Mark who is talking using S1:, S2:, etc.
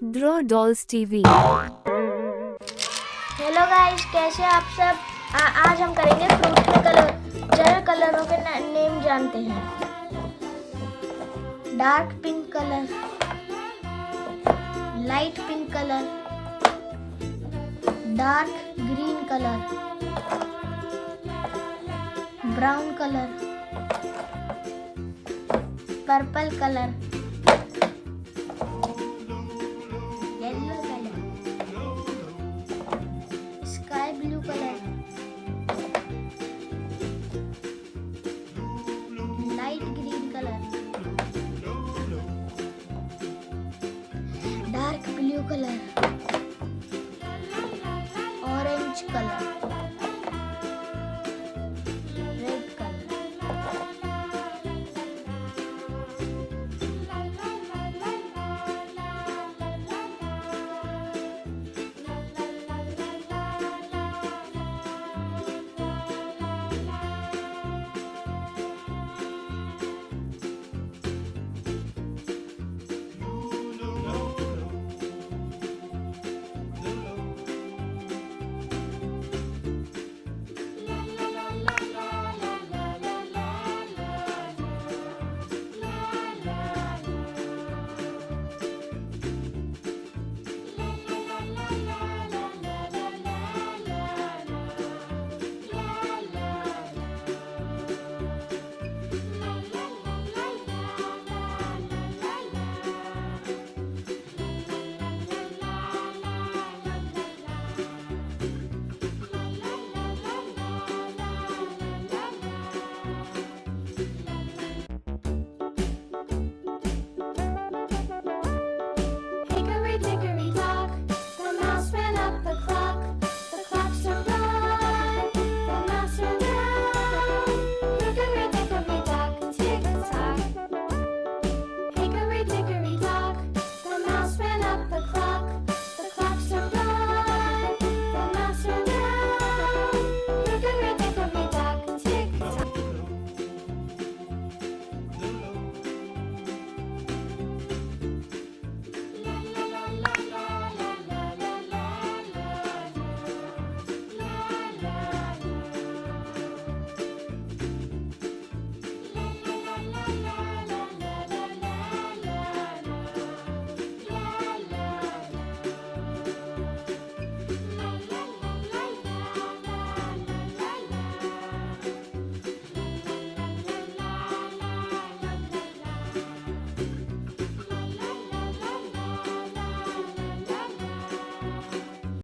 S1: Draw dolls TV.
S2: Hello guys, कैसे आप सब। आज हम करेंगे फ्रूट के कलर। चलो कलरों के नेम जानते हैं। Dark pink colour, light pink colour, dark green colour, brown colour, purple colour, yellow colour, sky blue colour, light green colour, dark blue colour,